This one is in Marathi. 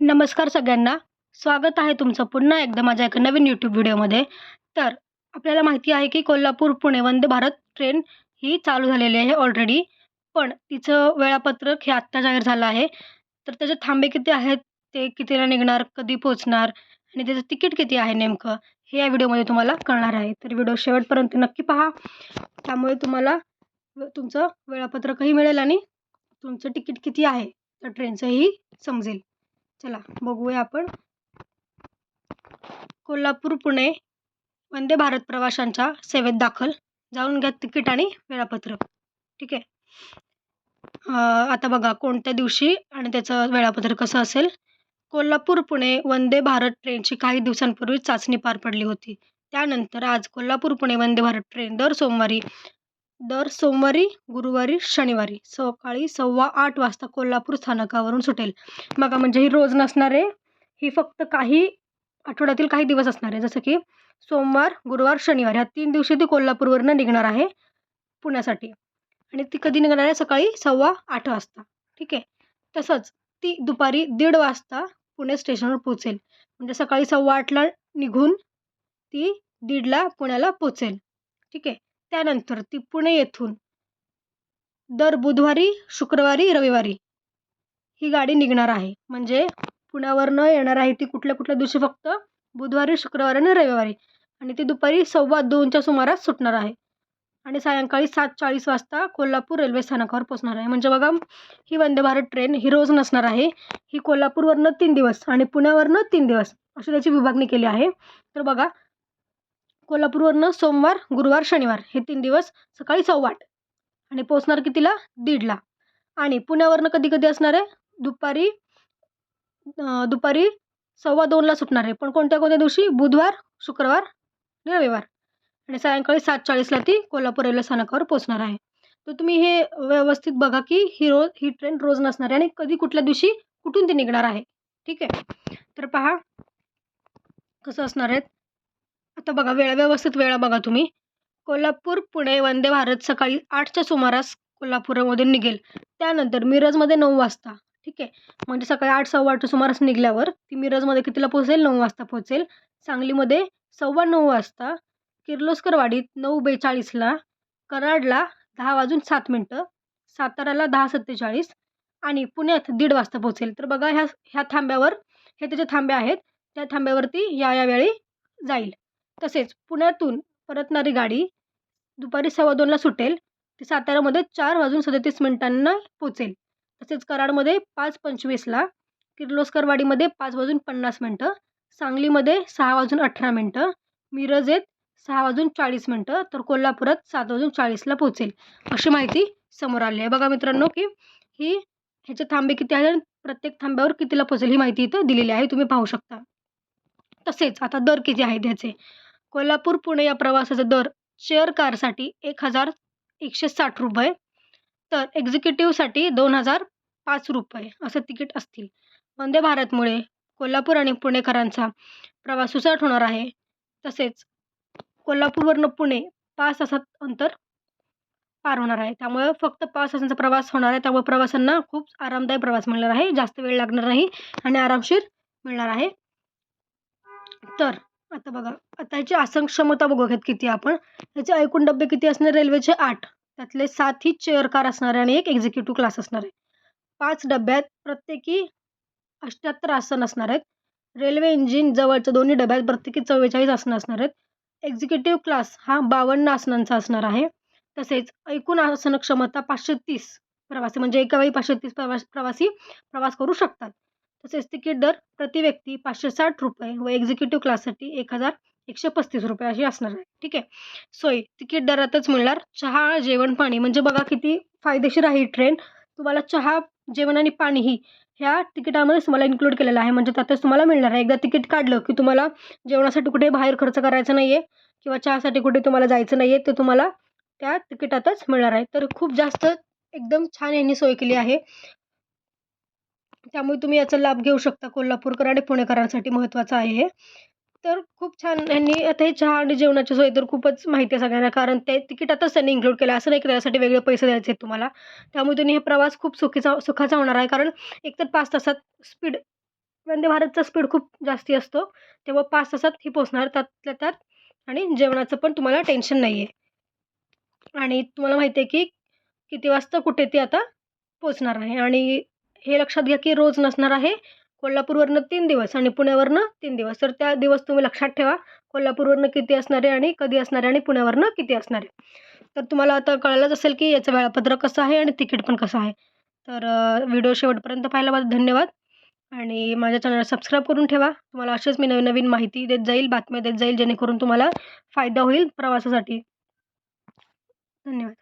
नमस्कार सगळ्यांना. स्वागत आहे तुमचं पुन्हा एकदा माझ्या एका नवीन यूट्यूब व्हिडिओमध्ये. तर आपल्याला माहिती आहे की कोल्हापूर-पुणे वंदे भारत ट्रेन ही चालू झालेली आहे ऑलरेडी. पण तिचं वेळापत्रक हे आत्ता जाहीर झालं आहे. तर त्याचे थांबे किती आहेत, ते कितीला निघणार, कधी पोहोचणार आणि त्याचं तिकीट किती आहे नेमकं, हे या व्हिडिओमध्ये तुम्हाला कळणार आहे. तर व्हिडिओ शेवटपर्यंत नक्की पहा. त्यामुळे तुम्हाला तुमचं वेळापत्रकही मिळेल आणि तुमचं तिकीट किती आहे त्या ट्रेनचंही समजेल. चला बघूया आपण. कोल्हापूर पुणे वंदे भारत प्रवाशांच्या सेवेत दाखल. जाऊन घ्या तिकीट आणि वेळापत्रक. ठीक आहे. आता बघा कोणत्या दिवशी आणि त्याचं वेळापत्रक कसं असेल. कोल्हापूर पुणे वंदे भारत ट्रेनची काही दिवसांपूर्वी चाचणी पार पडली होती. त्यानंतर आज कोल्हापूर पुणे वंदे भारत ट्रेन दर सोमवारी, गुरुवारी, शनिवारी सकाळी 8:15 वाजता कोल्हापूर स्थानकावरून सुटेल. बघा म्हणजे ही रोज नसणार आहे. ही फक्त काही आठवड्यातील काही दिवस असणार आहे. जसं की सोमवार, गुरुवार, शनिवार ह्या 3 दिवशी ती कोल्हापूरवरून निघणार आहे पुण्यासाठी. आणि ती कधी निघणार आहे? सकाळी 8:15 वाजता. ठीक आहे. तसंच ती दुपारी 1:30 वाजता पुणे स्टेशनवर पोहोचेल. म्हणजे सकाळी 8:15ला निघून ती 1:30ला पुण्याला पोहोचेल. ठीक आहे. त्यानंतर ती पुणे येथून दर बुधवारी, शुक्रवारी, रविवारी ही गाडी निघणार आहे. म्हणजे पुण्यावरनं येणार आहे ती कुठल्या दिवशी? फक्त बुधवारी, शुक्रवारी आणि रविवारी. आणि ती दुपारी 2:15च्या सुमारास सुटणार आहे आणि सायंकाळी 7:40 वाजता कोल्हापूर रेल्वे स्थानकावर पोहोचणार आहे. म्हणजे बघा ही वंदे भारत ट्रेन ही रोज नसणार आहे. ही कोल्हापूरवरनं 3 दिवस आणि पुण्यावरनं 3 दिवस अशी त्याची विभागणी केली आहे. तर बघा कोल्हापूरवरनं सोमवार, गुरुवार, शनिवार हे 3 दिवस सकाळी 8:15 आणि पोहोचणार कितीला? 1:30ला. आणि पुण्यावरनं कधी असणार आहे? दुपारी 2:15ला सुटणार आहे. पण कोणत्या दिवशी? बुधवार, शुक्रवार आणि रविवार. आणि सायंकाळी 7:40ला ती कोल्हापूर रेल्वे स्थानकावर पोहोचणार आहे. तर तुम्ही हे व्यवस्थित बघा की ही ट्रेन रोज नसणार आहे आणि कधी कुठल्या दिवशी कुठून ती निघणार आहे. ठीक आहे. तर पहा कसं असणार आहे. आता बघा व्यवस्थित वेळा बघा तुम्ही. कोल्हापूर पुणे वंदे भारत सकाळी 8च्या सुमारास कोल्हापूरमधून निघेल. त्यानंतर मिरजमध्ये 9 वाजता. ठीक आहे. म्हणजे सकाळी 8, 8:15च्या सुमारास निघाल्यावर ती मिरजमध्ये कितीला पोहोचेल? 9 वाजता पोहोचेल. सांगलीमध्ये 9:15 वाजता, किर्लोस्करवाडीत 9:42ला, कराडला 10:07, साताराला 10:47 आणि पुण्यात 1:30 वाजता पोहोचेल. तर बघा ह्या थांब्यावर हे त्याचे थांबे आहेत. त्या थांब्यावरती या वेळी जाईल. तसेच पुण्यातून परतणारी गाडी दुपारी 2:15ला सुटेल. ती साताऱ्यामध्ये 4:37 पोहोचेल. तसेच कराडमध्ये 5:25ला, किर्लोस्करवाडीमध्ये 5:50, सांगलीमध्ये 6:18, मिरजेत 6:40, तर कोल्हापुरात 7:40ला पोहोचेल. अशी माहिती समोर आली आहे. बघा मित्रांनो की ह्याचे थांबे किती आहेत आणि प्रत्येक थांब्यावर कितीला पोहोचेल ही माहिती इथं दिलेली आहे. तुम्ही पाहू शकता. तसेच आता दर किती आहेत ह्याचे. कोल्हापूर पुणे या प्रवासाचा दर चेअर कारसाठी 1,160 रुपये, तर एक्झिक्युटिव्हसाठी 2,005 रुपये असं तिकीट असतील. वंदे भारतमुळे कोल्हापूर आणि पुणेकरांचा प्रवास सुसाट होणार आहे. तसेच कोल्हापूरवरनं पुणे 5 तासात अंतर पार होणार आहे. त्यामुळे फक्त 5 तासांचा प्रवास होणार आहे. त्यामुळे प्रवाशांना खूप आरामदायक प्रवास मिळणार आहे. जास्त वेळ लागणार नाही आणि आरामशीर मिळणार आहे. तर आता बघा आता ह्याची आसन क्षमता बघूयात किती आपण. ह्याचे एकूण डबे किती असणार? रेल्वेचे 8, त्यातले 7 ही चेअर कार असणार आहे आणि एक एक्झिक्युटिव्ह क्लास असणार आहे. 5 डब्यात प्रत्येकी 78 आसन असणार आहेत. रेल्वे इंजिन जवळच्या दोन्ही डब्यात प्रत्येकी 44 आसनं असणार आहेत. एक्झिक्युटिव्ह क्लास हा 52 आसनांचा असणार आहे. तसेच एकूण आसन क्षमता 530 प्रवासी, म्हणजे एका वेळी 530 प्रवासी प्रवास करू शकतात. तसेच तिकीट दर प्रति व्यक्ती 560 रुपये व एक्झिक्युटिव्ह क्लाससाठी 1,135 रुपये अशी असणार आहे. ठीक आहे. सोय तिकीट दरातच मिळणार. चहा, जेवण, पाणी, म्हणजे बघा किती फायदेशीर आहे ही ट्रेन. तुम्हाला चहा, जेवण आणि पाणी ही ह्या तिकिटामध्येच तुम्हाला इन्क्लूड केलेलं आहे. म्हणजे त्यातच तुम्हाला मिळणार आहे. एकदा तिकीट काढलं की तुम्हाला जेवणासाठी कुठे बाहेर खर्च करायचा नाही आहे किंवा चहासाठी कुठे तुम्हाला जायचं नाही आहे. ते तुम्हाला त्या तिकिटातच मिळणार आहे. तर खूप जास्त एकदम छान यांनी सोय केली आहे. त्यामुळे तुम्ही याचा लाभ घेऊ शकता. कोल्हापूरकर आणि पुणेकरांसाठी महत्त्वाचं आहे हे. तर खूप छान यांनी आता हे चहा आणि जेवणाची सोय तर खूपच माहिती आहे सगळ्यांना, कारण ते तिकिटातच त्यांनी इन्क्लूड केलं. असं नाही की त्यासाठी वेगळे पैसे द्यायचे आहेत तुम्हाला. त्यामुळे तुम्ही हे प्रवास खूप सुखाचा होणार आहे. कारण एकतर 5 तासात स्पीड वंदे भारतचा स्पीड खूप जास्ती असतो, तेव्हा 5 तासात ही पोहोचणार त्यातल्या त्यात आणि जेवणाचं पण तुम्हाला टेन्शन नाही आहे. आणि तुम्हाला माहिती आहे की किती वाजता कुठे ती आता पोहोचणार आहे आणि हे लक्षात घ्या की रोज नसणार आहे. कोल्हापूरवरनं 3 दिवस आणि पुण्यावरनं 3 दिवस. तर त्या दिवस तुम्ही लक्षात ठेवा. कोल्हापूरवरनं किती असणार आहे आणि कधी असणार आहे आणि पुण्यावरनं किती असणार आहे. तर तुम्हाला आता कळलंच असेल की याचं वेळापत्रक कसं आहे आणि तिकीट पण कसं आहे. तर व्हिडिओ शेवटपर्यंत पाहिल्याबद्दल धन्यवाद आणि माझ्या चॅनलला सबस्क्राईब करून ठेवा. तुम्हाला अशीच मी नवीन-नवीन माहिती देत जाईल, बातम्या देत जाईल जेणेकरून तुम्हाला फायदा होईल प्रवासासाठी. धन्यवाद.